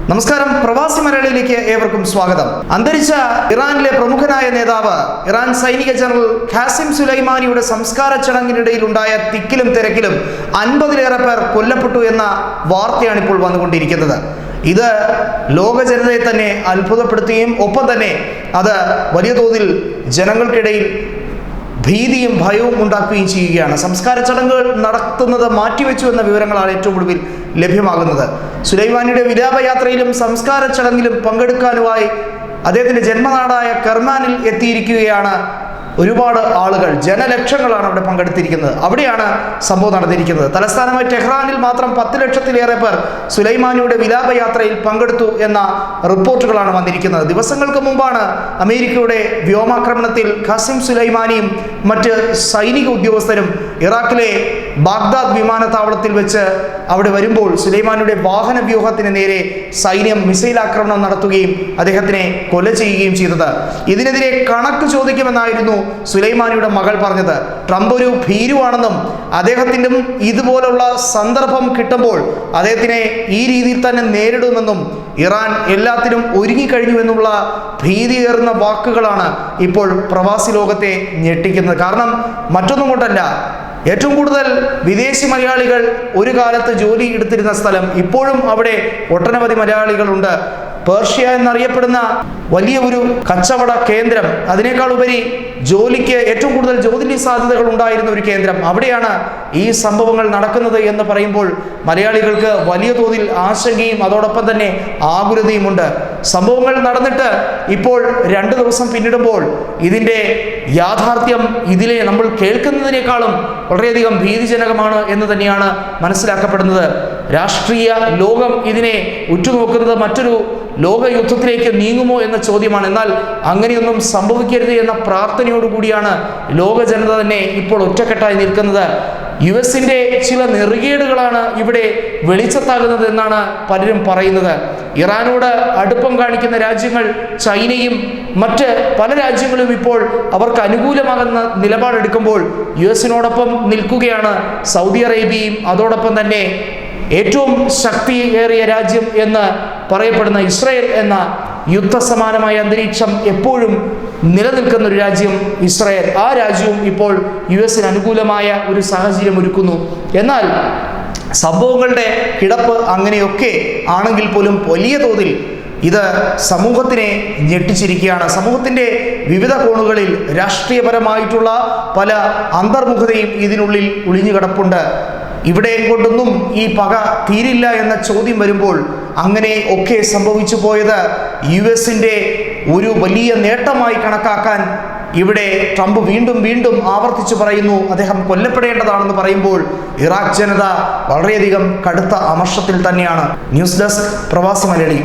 നമസ്കാരം, പ്രവാസി മലയാളിയിലേക്ക് ഏവർക്കും സ്വാഗതം. അന്തരിച്ച ഇറാനിലെ പ്രമുഖനായ നേതാവ് ഇറാൻ സൈനിക ജനറൽ ഖാസിം സുലൈമാനിയുടെ സംസ്കാര ചടങ്ങിനിടയിൽ ഉണ്ടായ തിക്കിലും തിരക്കിലും 50-ലേറെ പേർ കൊല്ലപ്പെട്ടു എന്ന വാർത്തയാണ് ഇപ്പോൾ വന്നുകൊണ്ടിരിക്കുന്നത്. ഇത് ലോക ജനതയെ തന്നെ അത്ഭുതപ്പെടുത്തുകയും ഒപ്പം തന്നെ അത് വലിയ തോതിൽ ജനങ്ങൾക്കിടയിൽ ഭീതിയും ഭയവും ഉണ്ടാക്കുകയും ചെയ്യുകയാണ്. സംസ്കാര ചടങ്ങുകൾ നടത്തുന്നത് മാറ്റിവെച്ചു എന്ന വിവരങ്ങളാണ് ഏറ്റവും ഒടുവിൽ ലഭ്യമാകുന്നത്. സുലൈമാനിയുടെ വിലാപയാത്രയിലും സംസ്കാര ചടങ്ങിലും പങ്കെടുക്കാനുമായി അദ്ദേഹത്തിൻ്റെ ജന്മനാടായ കെർമാനിൽ എത്തിയിരിക്കുകയാണ് ഒരുപാട് ആളുകൾ. ജനലക്ഷങ്ങളാണ് അവിടെ പങ്കെടുത്തിരിക്കുന്നത്. അവിടെയാണ് സംഭവം നടന്നിരിക്കുന്നത്. തലസ്ഥാനമായ ടെഹ്റാനിൽ മാത്രം 10 ലക്ഷത്തിലേറെ പേർ സുലൈമാനിയുടെ വിലാപയാത്രയിൽ പങ്കെടുത്തു എന്ന റിപ്പോർട്ടുകളാണ് വന്നിരിക്കുന്നത്. ദിവസങ്ങൾക്ക് മുമ്പാണ് അമേരിക്കയുടെ വ്യോമാക്രമണത്തിൽ ഖാസിം സുലൈമാനിയും മറ്റ് സൈനിക ഉദ്യോഗസ്ഥരും ഇറാഖിലെ ബാഗ്ദാദ് വിമാനത്താവളത്തിൽ വെച്ച് അവിടെ വരുമ്പോൾ സുലൈമാനിയുടെ വാഹന വ്യൂഹത്തിന് നേരെ സൈന്യം മിസൈൽ ആക്രമണം നടത്തുകയും അദ്ദേഹത്തിനെ കൊല ചെയ്യുകയും ചെയ്തത്. ഇതിനെതിരെ കണക്ക് ചോദിക്കുമെന്നായിരുന്നു സുലൈമാനിയുടെ മകൾ പറഞ്ഞത്. ട്രംപ് ഒരു ഭീരുവാണെന്നും അദ്ദേഹത്തിൻ്റെ ഇതുപോലുള്ള സന്ദർഭം കിട്ടുമ്പോൾ അദ്ദേഹത്തിനെ ഈ രീതിയിൽ തന്നെ നേരിടുമെന്നും ഇറാൻ എല്ലാത്തിനും ഒരുങ്ങിക്കഴിഞ്ഞുവെന്നുള്ള ഭീതിയേറുന്ന വാക്കുകളാണ് ഇപ്പോൾ പ്രവാസി ലോകത്തെ ഞെട്ടിക്കുന്നത്. കാരണം മറ്റൊന്നും കൊണ്ടല്ല, ഏറ്റവും കൂടുതൽ വിദേശി മലയാളികൾ ഒരു കാലത്ത് ജോലി എടുത്തിരുന്ന സ്ഥലം, ഇപ്പോഴും അവിടെ ഒട്ടനവധി മലയാളികളുണ്ട്. പേർഷ്യ എന്നറിയപ്പെടുന്ന വലിയ ഒരു കച്ചവട കേന്ദ്രം, അതിനേക്കാൾ ഉപരി ജോലിക്ക് ഏറ്റവും കൂടുതൽ ജോലി സാധ്യതകൾ ഉണ്ടായിരുന്ന ഒരു കേന്ദ്രം, അവിടെയാണ് ഈ സംഭവങ്ങൾ നടക്കുന്നത് എന്ന് പറയുമ്പോൾ മലയാളികൾക്ക് വലിയ തോതിൽ ആശങ്കയും അതോടൊപ്പം തന്നെ ആകുലതയുമുണ്ട്. സംഭവങ്ങൾ നടന്നിട്ട് ഇപ്പോൾ 2 ദിവസം പിന്നിടുമ്പോൾ ഇതിൻ്റെ യാഥാർത്ഥ്യം ഇതിലെ നമ്മൾ കേൾക്കുന്നതിനേക്കാളും വളരെയധികം ഭീതിജനകമാണ് എന്ന് തന്നെയാണ് മനസ്സിലാക്കപ്പെടുന്നത്. രാഷ്ട്രീയ ലോകം ഇതിനെ ഉറ്റുനോക്കുന്നത് മറ്റൊരു ലോകയുദ്ധത്തിലേക്ക് നീങ്ങുമോ എന്ന ചോദ്യമാണ്. എന്നാൽ അങ്ങനെയൊന്നും സംഭവിക്കരുത് എന്ന പ്രാർത്ഥനയോടുകൂടിയാണ് ലോക ജനത തന്നെ ഇപ്പോൾ ഒറ്റക്കെട്ടായി നിൽക്കുന്നത്. US-ന്റെ ചില നെറുകേടുകളാണ് ഇവിടെ വെളിച്ചത്താകുന്നത് എന്നാണ് പലരും പറയുന്നത്. ഇറാനോട് അടുപ്പം കാണിക്കുന്ന രാജ്യങ്ങൾ ചൈനയും മറ്റ് പല രാജ്യങ്ങളും ഇപ്പോൾ അവർക്ക് അനുകൂലമാകുന്ന നിലപാടെടുക്കുമ്പോൾ US-നോടൊപ്പം നിൽക്കുകയാണ് സൗദി അറേബ്യയും അതോടൊപ്പം തന്നെ ഏറ്റവും ശക്തിയേറിയ രാജ്യം എന്ന് പറയപ്പെടുന്ന ഇസ്രായേൽ എന്ന യുദ്ധസമാനമായ അന്തരീക്ഷം എപ്പോഴും നിലനിൽക്കുന്ന ഒരു രാജ്യം ഇസ്രായേൽ. ആ രാജ്യവും ഇപ്പോൾ US-ന് അനുകൂലമായ ഒരു സാഹചര്യം ഒരുക്കുന്നു. എന്നാൽ സംഭവങ്ങളുടെ കിടപ്പ് അങ്ങനെയൊക്കെ ആണെങ്കിൽ പോലും വലിയ തോതിൽ ഇത് സമൂഹത്തിനെ ഞെട്ടിച്ചിരിക്കുകയാണ്. സമൂഹത്തിൻ്റെ വിവിധ കോണുകളിൽ രാഷ്ട്രീയപരമായിട്ടുള്ള പല അന്തർമുഖതയും ഇതിനുള്ളിൽ ഒളിഞ്ഞു കിടപ്പുണ്ട്. ഇവിടെ കൊണ്ടൊന്നും ഈ പക തീരില്ല എന്ന ചോദ്യം വരുമ്പോൾ അങ്ങനെ ഒക്കെ സംഭവിച്ചു പോയത് US-ന്റെ ഒരു വലിയ നേട്ടമായി കണക്കാക്കാൻ ഇവിടെ ട്രംപ് വീണ്ടും വീണ്ടും ആവർത്തിച്ചു പറയുന്നു. അദ്ദേഹം കൊല്ലപ്പെടേണ്ടതാണെന്ന് പറയുമ്പോൾ ഇറാഖ് ജനത വളരെയധികം കടുത്ത അമർഷത്തിൽ തന്നെയാണ്. ന്യൂസ് ഡെസ്ക്, പ്രവാസി മലയാളി.